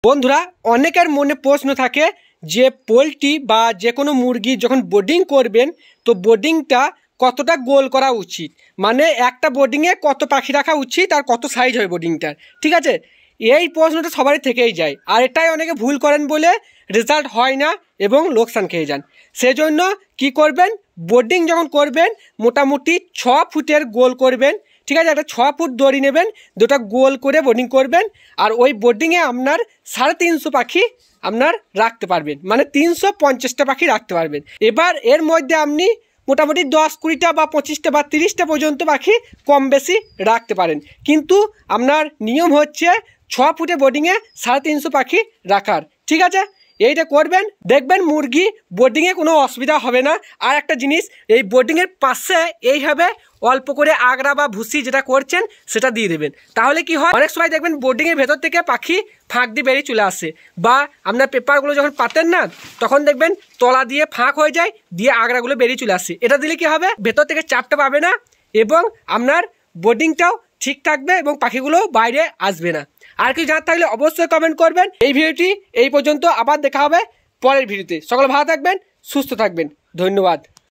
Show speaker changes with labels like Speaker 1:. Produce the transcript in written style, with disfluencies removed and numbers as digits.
Speaker 1: বন্ধুরা অনেকের মনে প্রশ্ন থাকে যে পোলট্রি বা যে কোনো মুরগি যখন বোর্ডিং করবেন তো বোর্ডিংটা কতটা গোল করা উচিত, মানে একটা বোর্ডিংয়ে কত পাখি রাখা উচিত আর কত সাইজ হয় বোর্ডিংটার। ঠিক আছে, এই প্রশ্নটা সবারই থেকেই যায়, আর এটাই অনেকে ভুল করেন বলে রেজাল্ট হয় না এবং লোকসান খেয়ে যান। সেজন্য কি করবেন, বোর্ডিং যখন করবেন মোটামুটি 6 ফুটের গোল করবেন। ঠিক আছে, একটা 6 ফুট দড়ি নেবেন, দুটা গোল করে বোর্ডিং করবেন, আর ওই বোর্ডিংয়ে আপনার 350 পাখি আপনার রাখতে পারবেন, মানে 350টা পাখি রাখতে পারবেন। এবার এর মধ্যে আপনি মোটামুটি 10-20টা বা 25টা বা 30টা পর্যন্ত পাখি কম বেশি রাখতে পারেন, কিন্তু আপনার নিয়ম হচ্ছে 6 ফুটে বোর্ডিংয়ে 350 পাখি রাখার। ঠিক আছে, এইটা করবেন, দেখবেন মুরগি বোর্ডিংয়ে কোনো অসুবিধা হবে না। আর একটা জিনিস, এই বোর্ডিংয়ের পাশে এইভাবে অল্প করে আগড়া বা ভুসি যেটা করছেন সেটা দিয়ে দেবেন, তাহলে কি হয়, অনেক সময় দেখবেন বোর্ডিংয়ের ভেতর থেকে পাখি ফাঁক দিয়ে বেরিয়ে চলে আসে, বা আপনার পেপারগুলো যখন পাতেন না তখন দেখবেন তলা দিয়ে ফাঁক হয়ে যায়, দিয়ে আগড়াগুলো বেরিয়ে চলে আসে। এটা দিলে কি হবে, ভেতর থেকে চাপটা পাবে না এবং আপনার বোর্ডিংটাও ঠিক থাকবে এবং পাখিগুলো বাইরে আসবে না। আর কিছু জানার থাকলে অবশ্যই কমেন্ট করবেন। এই ভিডিওটি এই পর্যন্ত, আবার দেখা হবে পরের ভিডিওতে। সকলে ভালো থাকবেন, সুস্থ থাকবেন, ধন্যবাদ।